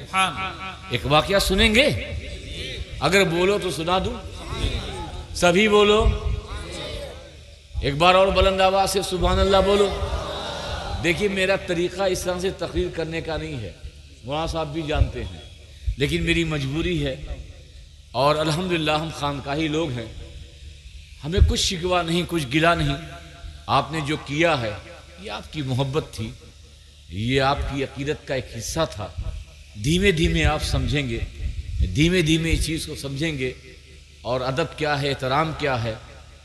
एक वाकया सुनेंगे? अगर बोलो तो सुना दूं। सभी बोलो, एक बार और बुलंद आवाज से सुभान अल्लाह बोलो। देखिए, मेरा तरीका इस तरह से तकरीर करने का नहीं है, मौलाना साहब भी जानते हैं, लेकिन मेरी मजबूरी है। और अल्हम्दुलिल्लाह हम खानकाही लोग हैं, हमें कुछ शिकवा नहीं, कुछ गिला नहीं। आपने जो किया है ये आपकी मोहब्बत थी, ये आपकी अकीदत का एक हिस्सा था। धीमे धीमे आप समझेंगे, धीमे धीमे इस चीज़ को समझेंगे और अदब क्या है, एहतराम क्या है।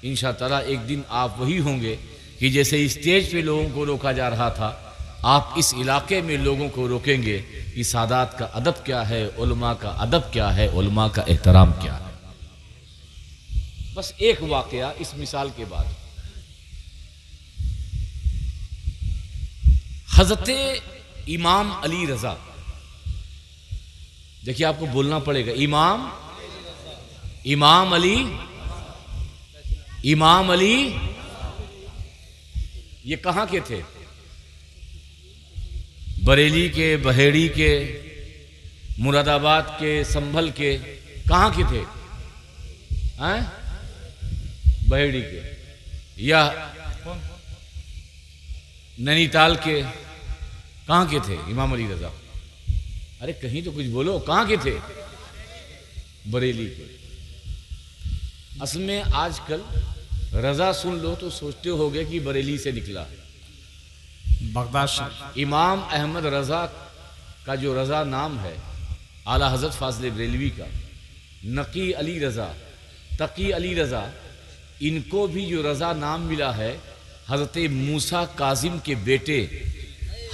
इंशाअल्लाह एक दिन आप वही होंगे कि जैसे स्टेज पे लोगों को रोका जा रहा था, आप इस इलाके में लोगों को रोकेंगे कि सादात का अदब क्या है, उलमा का अदब क्या है, उलमा का एहतराम क्या है। बस एक वाकया इस मिसाल के बाद। हजरत इमाम अली रजा, देखिए आपको बोलना पड़ेगा, इमाम अली ये कहां के थे? बरेली के, बहेड़ी के, मुरादाबाद के, संभल के, कहां के थे? बहेड़ी के या नैनीताल के? कहां के थे इमाम अली रजा? अरे कहीं तो कुछ बोलो, कहां के थे? बरेली के। असल में आजकल रजा सुन लो तो सोचते होगे कि बरेली से निकला है, बगदाद से। इमाम अहमद रजा का जो रजा नाम है, आला हजरत फाज़िल बरेलवी का, नकी अली रजा, तकी अली रजा, इनको भी जो रजा नाम मिला है हजरत मूसा काजिम के बेटे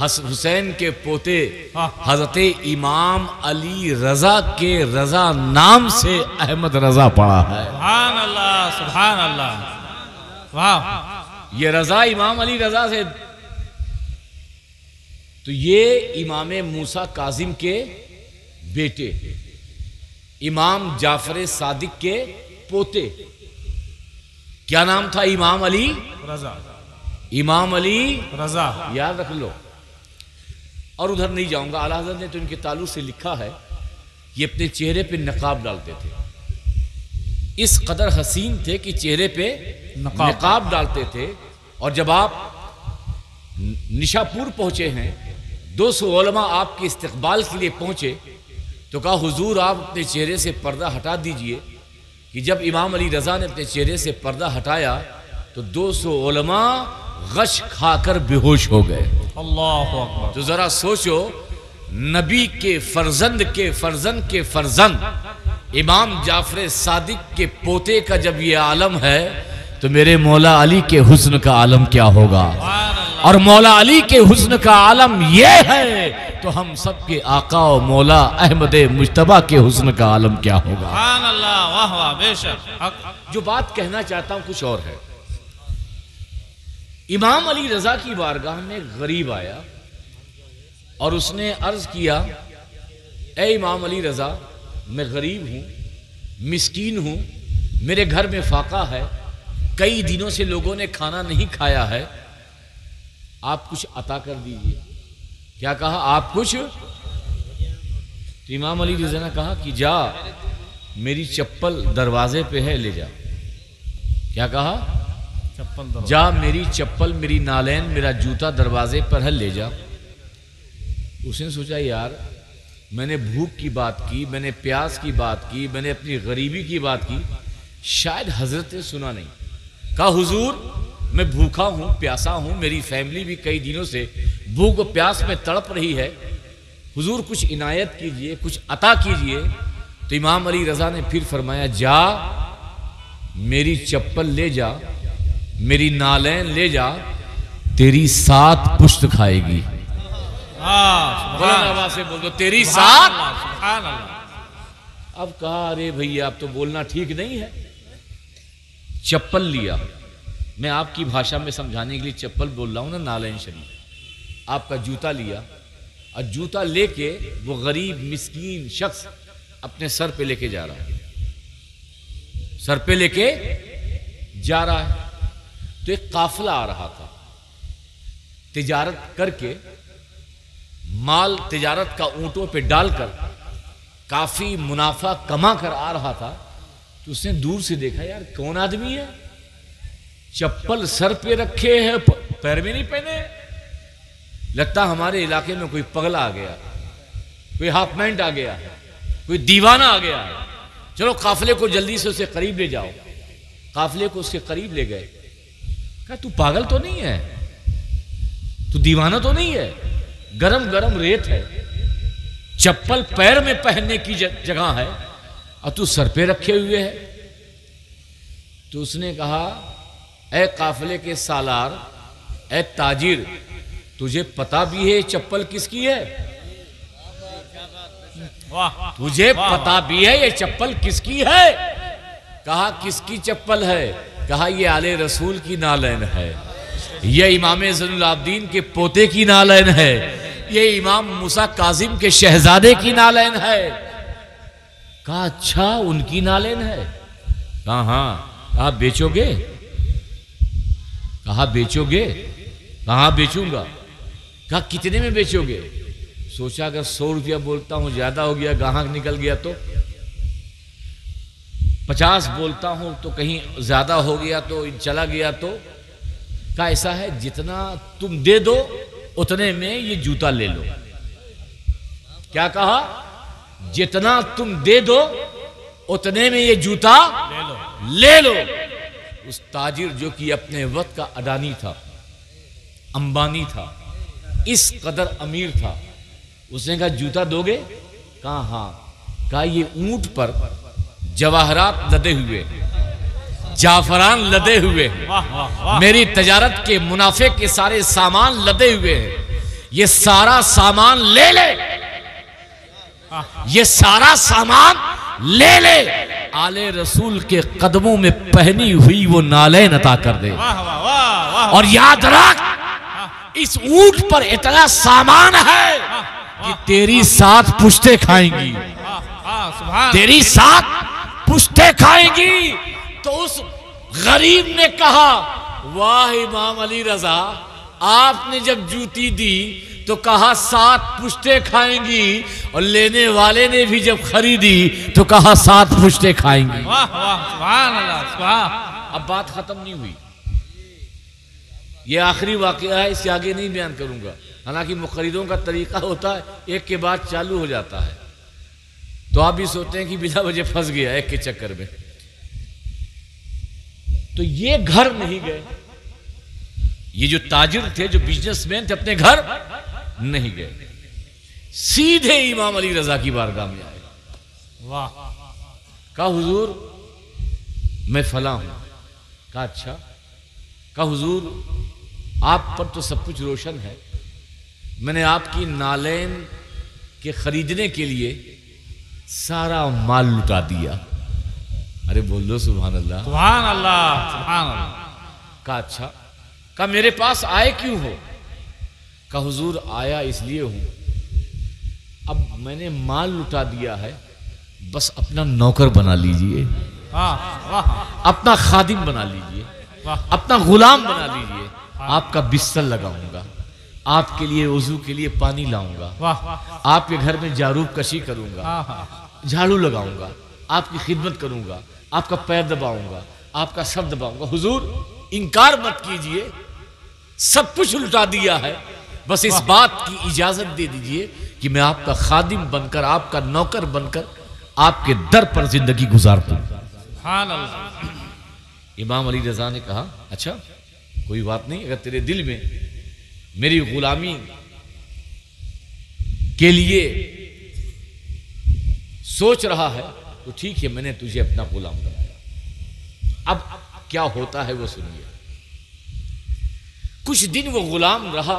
हुसैन के पोते हजरत इमाम अली रजा के रजा नाम से अहमद रजा पड़ा है। सुभान अल्लाह, सुभान अल्लाह, वाह। ये रजा इमाम अली रजा से, तो ये इमाम मूसा काजिम के बेटे, इमाम जाफर सादिक के पोते। क्या नाम था? इमाम अली रजा। इमाम अली रजा, याद रख लो। और उधर नहीं जाऊंगा, आला हज़रत ने तो इनके ताल्लुक से लिखा है, ये अपने चेहरे पे नकाब डालते थे। इस कदर हसीन थे कि चेहरे पे नकाब डालते थे। और जब आप निशापुर पहुंचे हैं, 200 उलमा आपके इस्तकबाल के लिए पहुंचे, तो कहा हुजूर आप अपने चेहरे से पर्दा हटा दीजिए। कि जब इमाम अली रजा ने अपने चेहरे से पर्दा हटाया तो 200 उलमा गश खाकर बेहोश हो गए। अल्लाहु अकबर। तो जरा सोचो, नबी के फर्जंद के फर्जंद के फर्जंद इमाम जाफर सादिक के पोते का जब ये आलम है, तो मेरे मौला अली के हुस्न का आलम क्या होगा? और मौला अली के हुस्न का आलम ये है, तो हम सब के आका और मौला अहमद मुज्तबा के हुस्न का आलम क्या होगा? सुभान अल्लाह, वाह वाह, बेशक। जो बात कहना चाहता हूं कुछ और है। इमाम अली रजा की बारगाह में एक गरीब आया और उसने अर्ज किया, ए इमाम अली रजा, मैं गरीब हूं, मिस्कीन हूं, मेरे घर में फाका है, कई दिनों से लोगों ने खाना नहीं खाया है, आप कुछ अता कर दीजिए। क्या कहा? आप कुछ। तो इमाम अली रजा ने कहा कि जा, मेरी चप्पल दरवाजे पे है, ले जा। क्या कहा? चप्पल जा, मेरी चप्पल, मेरी नालैन, मेरा जूता दरवाजे पर है, ले जा। उसने सोचा यार, मैंने भूख की बात की, मैंने प्यास की बात की, मैंने अपनी गरीबी की बात की, शायद हजरत ने सुना नहीं। कहा हुजूर मैं भूखा हूं, प्यासा हूं, मेरी फैमिली भी कई दिनों से भूख और प्यास में तड़प रही है, हुजूर कुछ इनायत कीजिए, कुछ अता कीजिए। तो इमाम अली रजा ने फिर फरमाया, जा, मेरी चप्पल ले जा, मेरी नालैन ले जा, तेरी 7 पुश्त खाएगी। आवाज से बोल दो, तेरी 7। अब कहा, अरे भैया अब तो बोलना ठीक नहीं है। चप्पल लिया, मैं आपकी भाषा में समझाने के लिए चप्पल बोल रहा हूं ना, नालैन शरीफ। आपका जूता लिया और जूता लेके वो गरीब मिस्कीन शख्स अपने सर पे लेके जा रहा है, सर पे लेके जा रहा है। तो एक काफिला आ रहा था, तिजारत करके माल तिजारत का ऊंटों पे डालकर काफी मुनाफा कमा कर आ रहा था, तो उसने दूर से देखा, यार कौन आदमी है, चप्पल सर पे रखे है, पैर में नहीं पहने, लगता हमारे इलाके में कोई पगला आ गया, कोई हाफ पैंट आ गया है, कोई दीवाना आ गया है, चलो काफिले को जल्दी से उसके करीब ले जाओ। काफिले को उसके करीब ले गए, कहा तू पागल तो नहीं है, तू दीवाना तो नहीं है, गरम गरम रेत है, चप्पल पैर में पहनने की जगह है और तू सर पे रखे हुए है। तो उसने कहा, ए काफिले के सालार, ए ताजिर, तुझे पता भी है चप्पल किसकी है? तुझे पता भी है ये चप्पल किसकी है? कहा किसकी चप्पल है? कहा ये आले रसूल की नालैन है, ये इमाम ज़ैनुल आबिदीन के पोते की नालैन है, ये इमाम मूसा काजिम के शहजादे की नालैन है। कहा अच्छा उनकी नालैन है? कहा हाँ। कहा बेचोगे? कहा बेचोगे? कहा बेचूंगा। कहा कितने में बेचोगे? सोचा अगर 100 रुपया बोलता हूं ज्यादा हो गया, गाहक निकल गया तो, 50 बोलता हूं तो कहीं ज्यादा हो गया तो, चला गया तो। कहा ऐसा है जितना तुम दे दो उतने में ये जूता ले लो। क्या कहा? जितना तुम दे दो उतने में ये जूता ले लो। उस ताजिर जो कि अपने वक्त का अडानी था, अंबानी था, इस कदर अमीर था, उसने कहा जूता दोगे? कहा हाँ। कहा ये ऊंट पर जवाहरात लदे हुए, जाफरान लदे हुए, मेरी तजारत के मुनाफे के सारे सामान लदे हुए हैं, ये सारा सामान ले ले, ये सारा सामान ले ले, आले रसूल के कदमों में पहनी हुई वो नालैन अता कर दे। और याद रख, इस ऊंट पर इतना सामान है कि तेरी 7 पुश्ते खाएंगी, तेरी 7 पुश्ते खाएंगी। तो उस गरीब ने कहा, वाह इमाम अली रजा, आपने जब जूती दी तो कहा 7 पुश्ते खाएंगी, और लेने वाले ने भी जब खरीदी तो कहा 7 पुश्ते खाएंगी। वाह वाह, सुभान अल्लाह, सुभान। अब बात खत्म नहीं हुई, ये आखिरी वाकया है, इससे आगे नहीं बयान करूंगा। हालांकि मुखरिदों का तरीका होता है एक के बाद चालू हो जाता है, तो आप भी सोचते हैं कि बिना वजह फंस गया एक के चक्कर में। तो ये घर नहीं गए, ये जो ताजिर थे, जो बिजनेसमैन थे, अपने घर नहीं गए, सीधे इमाम अली रजा की बारगाह में आए। वाह। कहा हुजूर मैं फला हूं। कहा अच्छा। कहा हुजूर आप पर तो सब कुछ रोशन है, मैंने आपकी नालैन के खरीदने के लिए सारा माल लुटा दिया। अरे बोलो सुभान अल्लाह, सुभान अल्लाह, सुभान अल्लाह। कहा अच्छा। कहा मेरे पास आए क्यों हो? कहा हुजूर आया इसलिए हूं, अब मैंने माल लुटा दिया है, बस अपना नौकर बना लीजिए, अपना खादिम बना लीजिए, अपना गुलाम बना लीजिए, आपका बिस्तर लगाऊंगा, आपके लिए वजू के लिए पानी लाऊंगा, आपके घर में जारूब कशी करूंगा, झाड़ू लगाऊंगा, आपकी खिदमत करूंगा, आपका पैर दबाऊंगा, आपका सर दबाऊंगा। हुजूर इनकार मत कीजिए, सब कुछ लुटा दिया है, बस इस बात की इजाजत दे दीजिए कि मैं आपका खादिम बनकर, आपका नौकर बनकर आपके दर पर जिंदगी गुजार दूं। इमाम अली रजा ने कहा अच्छा कोई बात नहीं, अगर तेरे दिल में मेरी गुलामी के लिए सोच रहा है तो ठीक है, मैंने तुझे अपना गुलाम बनाया। अब क्या होता है वो सुनिए। कुछ दिन वो गुलाम रहा,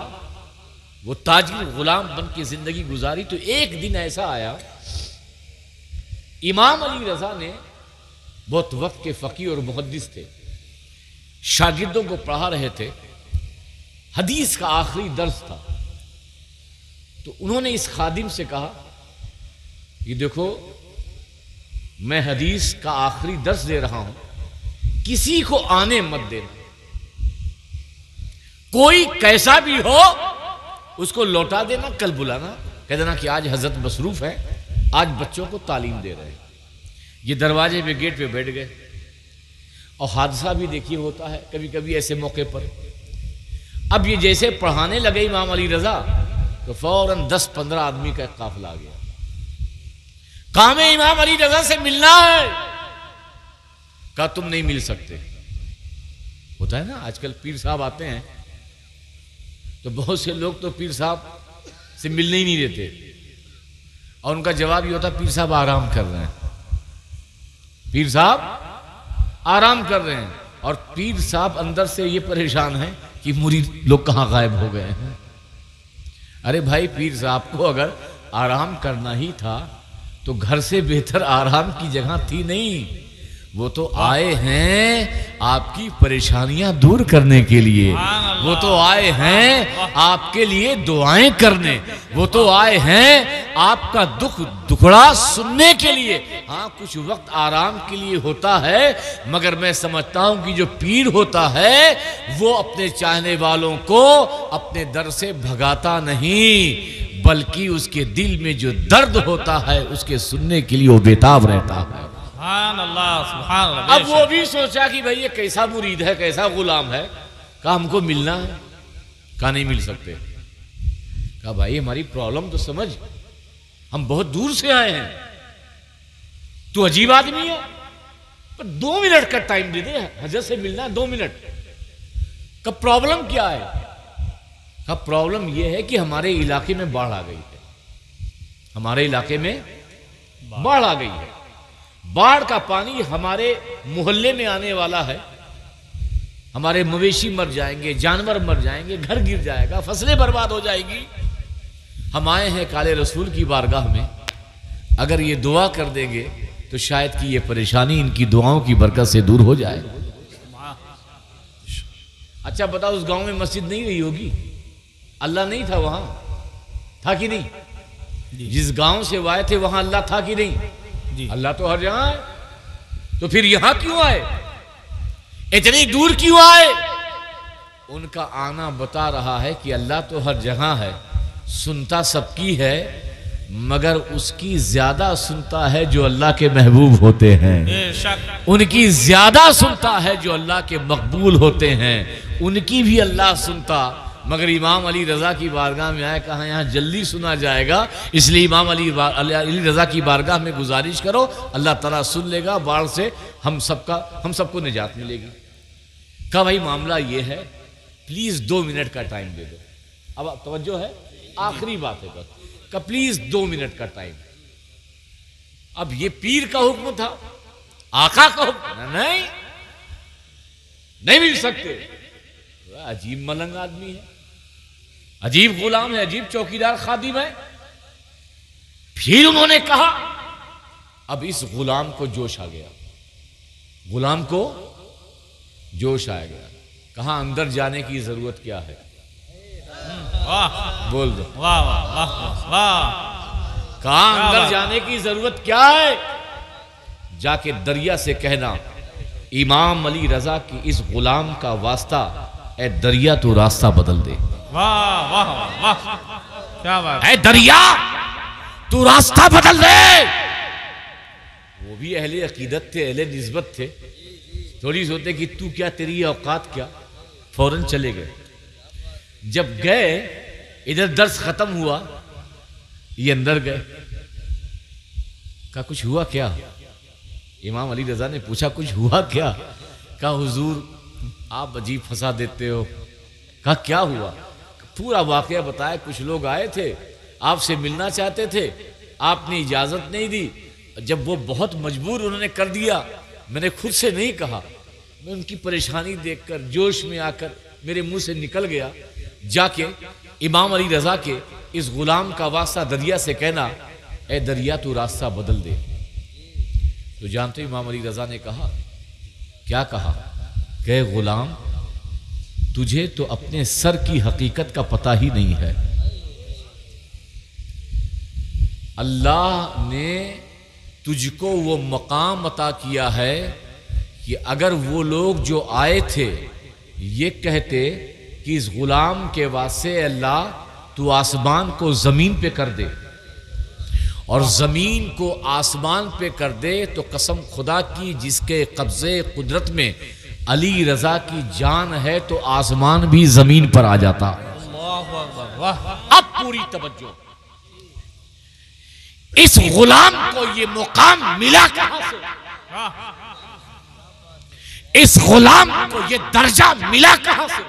वो ताजिर गुलाम बन के जिंदगी गुजारी। तो एक दिन ऐसा आया, इमाम अली रजा ने, बहुत वक्त के फकीह और मुहद्दिस थे, शागिर्दों को पढ़ा रहे थे, हदीस का आखिरी दर्स था। तो उन्होंने इस खादिम से कहा कि देखो मैं हदीस का आखिरी दर्स दे रहा हूं, किसी को आने मत देना, कोई कैसा भी हो उसको लौटा देना, कल बुलाना, कह देना कि आज हजरत मसरूफ है, आज बच्चों को तालीम दे रहे हैं। ये दरवाजे पे गेट पे बैठ गए। और हादसा भी देखिए होता है कभी कभी ऐसे मौके पर। अब ये जैसे पढ़ाने लगे इमाम अली रजा तो फौरन 10-15 आदमी का एक काफिला आ गया। काम है इमाम अली रजा से मिलना है। कहा तुम नहीं मिल सकते। होता है ना, आजकल पीर साहब आते हैं तो बहुत से लोग तो पीर साहब से मिलने ही नहीं देते और उनका जवाब ये होता पीर साहब आराम कर रहे हैं, पीर साहब आराम कर रहे हैं। और पीर साहब अंदर से ये परेशान है कि मुरीद लोग कहां गायब हो गए हैं। अरे भाई, पीर साहब को अगर आराम करना ही था तो घर से बेहतर आराम की जगह थी नहीं। वो तो आए हैं आपकी परेशानियां दूर करने के लिए, वो तो आए हैं आपके लिए दुआएं करने, वो तो आए हैं आपका दुख दुखड़ा सुनने के लिए। हाँ, कुछ वक्त आराम के लिए होता है, मगर मैं समझता हूं कि जो पीर होता है वो अपने चाहने वालों को अपने दर से भगाता नहीं, बल्कि उसके दिल में जो दर्द होता है उसके सुनने के लिए वो बेताब रहता है। सुभान अल्लाह, सुभान अल्लाह। अब वो भी सोचा कि भाई ये कैसा मुरीद है, कैसा गुलाम है। कहा हमको मिलना है। कहा नहीं मिल सकते। कहा भाई हमारी प्रॉब्लम तो समझ, हम बहुत दूर से आए हैं, तू अजीब आदमी है, पर 2 मिनट का टाइम दे दे, हजरत से मिलना है 2 मिनट। कब प्रॉब्लम क्या है? कहा प्रॉब्लम यह है कि हमारे इलाके में बाढ़ आ गई है, हमारे इलाके में बाढ़ आ गई है, बाढ़ का पानी हमारे मोहल्ले में आने वाला है, हमारे मवेशी मर जाएंगे, जानवर मर जाएंगे, घर गिर जाएगा, फसलें बर्बाद हो जाएगी। हम आए हैं काले रसूल की बारगाह में, अगर ये दुआ कर देंगे तो शायद कि ये परेशानी इनकी दुआओं की बरकत से दूर हो जाए। अच्छा बताओ, उस गांव में मस्जिद नहीं रही होगी? अल्लाह नहीं था वहां? था कि नहीं? जिस गांव से वो आए थे वहां अल्लाह था कि नहीं? अल्लाह तो हर जगह है। तो फिर यहां क्यों आए? इतनी दूर क्यों आए? उनका आना बता रहा है कि अल्लाह तो हर जगह है, सुनता सबकी है, मगर उसकी ज्यादा सुनता है जो अल्लाह के महबूब होते हैं, उनकी ज्यादा सुनता है जो अल्लाह के मकबूल होते हैं, उनकी भी अल्लाह सुनता। मगर इमाम अली रजा की बारगाह में आए, कहा यहाँ जल्दी सुना जाएगा, इसलिए इमाम अली रजा की बारगाह में गुजारिश करो, अल्लाह ताला सुन लेगा, बाढ़ से हम सबको निजात मिलेगी। कहा भाई मामला ये है, प्लीज 2 मिनट का टाइम दे दो। अब तवज्जो है, आखिरी बात है बस। कहा प्लीज 2 मिनट का टाइम। अब ये पीर का हुक्म था, आका का हुक्म नहीं मिल सकते। अजीब मलंग आदमी है, अजीब गुलाम है, अजीब चौकीदार खादिम है। फिर उन्होंने कहा, अब इस गुलाम को जोश आ गया, गुलाम को जोश आ गया। कहा अंदर जाने की जरूरत क्या है? वाह, बोल दो। वाह वाह वाह वाह। कहा अंदर जाने की जरूरत क्या है? जाके दरिया से कहना, इमाम अली रजा की इस गुलाम का वास्ता, ए दरिया तो रास्ता बदल दे। वाह वाह वाह, क्या बात। ए दरिया तू रास्ता बदल दे। वो भी अहले अकीदत थे, अहले निस्बत थे, थोड़ी सोचते कि तू क्या, तेरी औकात क्या, फौरन चले गए। जब गए, इधर दर्स खत्म हुआ, ये अंदर गए। कहा कुछ हुआ क्या? इमाम अली रजा ने पूछा कुछ हुआ क्या? कहा हुजूर आप अजीब फंसा देते हो। कहा क्या हुआ? पूरा वाकया बताया। कुछ लोग आए थे, आपसे मिलना चाहते थे, आपने इजाजत नहीं दी। जब वो बहुत मजबूर उन्होंने कर दिया, मैंने खुद से नहीं कहा, मैं उनकी परेशानी देखकर जोश में आकर मेरे मुंह से निकल गया। जाके इमाम अली रजा के इस गुलाम का वास्ता दरिया से कहना, ए दरिया तू रास्ता बदल दे। तो जानते इमाम अली रजा ने कहा, क्या कहा? कहे गुलाम तुझे तो अपने सर की हकीकत का पता ही नहीं है। अल्लाह ने तुझको वो मकाम अता किया है कि अगर वो लोग जो आए थे ये कहते कि इस गुलाम के वास्ते अल्लाह तू आसमान को जमीन पे कर दे और जमीन को आसमान पे कर दे तो कसम खुदा की जिसके कब्जे कुदरत में अली रजा की जान है तो आसमान भी जमीन पर आ जाता। अल्लाहु अकबर, वाह। अब पूरी तवज्जो, इस गुलाम को ये मुकाम मिला कहां से? इस गुलाम को ये दर्जा मिला कहां से?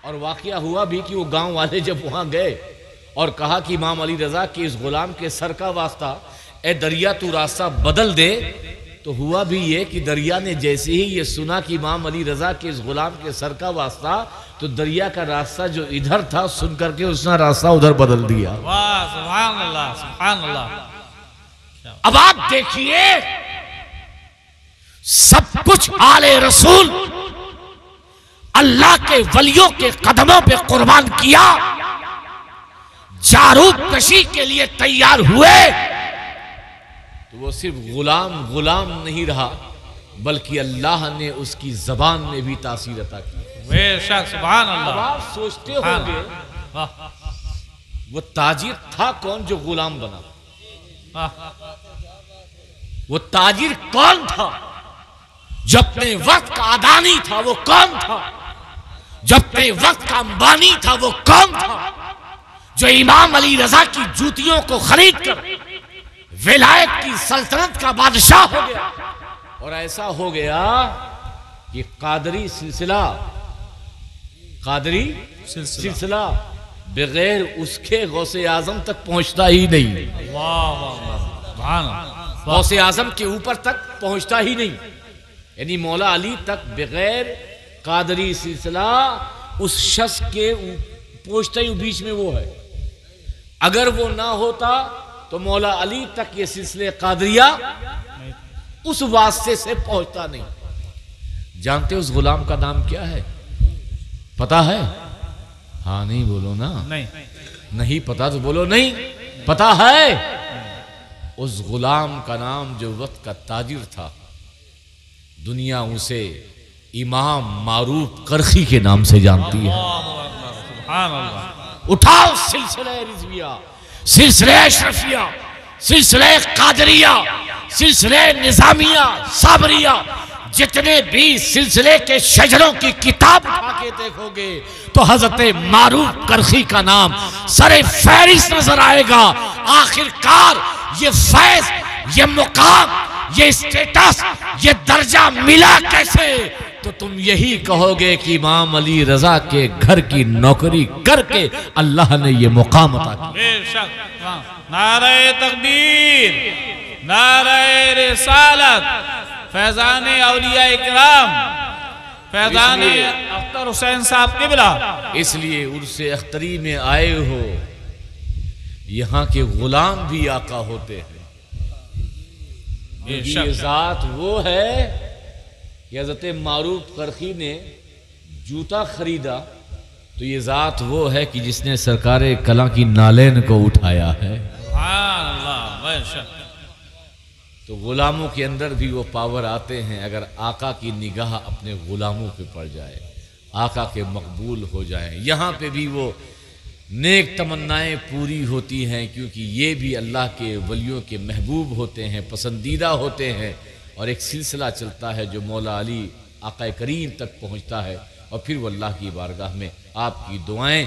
और वाकया हुआ भी कि वो गांव वाले जब वहां गए और कहा कि इमाम अली रजा के इस गुलाम के सर का वास्ता, ए दरिया तू रास्ता बदल दे, तो हुआ भी ये कि दरिया ने जैसे ही ये सुना कि इमाम अली रजा के इस गुलाम के सर का वास्ता, तो दरिया का रास्ता जो इधर था सुन करके उसने रास्ता उधर बदल दिया। वाह, सुभान अल्लाह, सुभान अल्लाह। अब आप देखिए, सब कुछ आले रसूल अल्लाह के वलियों के कदमों पे कुर्बान किया, जारूद कशी के लिए तैयार हुए, तो वो सिर्फ गुलाम नहीं रहा, बल्कि अल्लाह ने उसकी जबान में भी तासीर अता की। बेशक, सुभान अल्लाह। आप सोचते होंगे वो ताजिर था कौन जो गुलाम बना? वो ताजिर कौन था? जो अपने वक्त का अदानी था वो कौन था? जो अपने वक्त का अंबानी था वो कौन था? जो इमाम अली रजा की जूतियों को खरीद कर विलायत की सल्तनत का बादशाह हो गया। और ऐसा हो गया कि कादरी सिलसिला बगैर उसके गौसे आजम तक पहुंचता ही नहीं। गौसे आजम के ऊपर तक पहुंचता ही नहीं, यानी मौला अली तक बगैर कादरी सिलसिला उस शख्स के पहुंचता ही बीच में वो है। अगर वो ना होता तो मौला अली तक ये सिलसिले कादरिया उस वास्ते से पहुंचता नहीं। जानते उस गुलाम का नाम क्या है? पता है? हाँ नहीं बोलो ना। नहीं पता तो बोलो नहीं। पता है? उस गुलाम का नाम जो वक्त का ताजिर था, दुनिया उसे इमाम मारूफ करखी के नाम से जानती है। उठाओ सिलसिले रिजविया, सिलसिले अशरफिया, सिलसिले कादरिया, सिलसिले निजामिया, साबरिया, जितने भी सिलसिले के शजरों की किताब उठा के देखोगे तो हजरत मारूफ करखी का नाम सरे फहरिस्त नजर आएगा। आखिरकार ये फैज, ये मुकाम, ये स्टेटस, ये दर्जा मिला कैसे? तो तुम यही कहोगे कि इमाम अली रजा के घर की नौकरी करके अल्लाह ने ये मुकाम अता किया। बेशक। नारे तकबीर, नारे रिसालत, फैजान औलिया इकराम, फैजान अख्तर हुसैन साहब किबला। इसलिए उर्से अख्तरी में आए हो, यहाँ के गुलाम भी आका होते हैं। ये जात वो है कि हज़रत मारूफ करखी ने जूता खरीदा, तो ये जात वो है कि जिसने सरकार कला की नालेन को उठाया है। तो गुलामों के अंदर भी वो पावर आते हैं, अगर आका की निगाह अपने गुलामों पे पड़ जाए, आका के मकबूल हो जाए, यहाँ पे भी वो नेक तमन्नाएं पूरी होती हैं, क्योंकि ये भी अल्लाह के वलियों के महबूब होते हैं, पसंदीदा होते हैं। और एक सिलसिला चलता है जो मौला अली आका करीम तक पहुँचता है, और फिर वो अल्लाह की बारगाह में आपकी दुआएं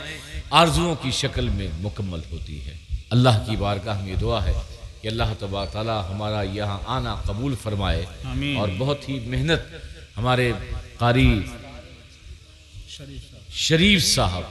आरजुओं की शक्ल में मुकम्मल होती है। अल्लाह की बारगाह में दुआ है कि अल्लाह तबारक तआला हमारा यहाँ आना कबूल फरमाए, और बहुत ही मेहनत हमारे कारी शरीफ साहब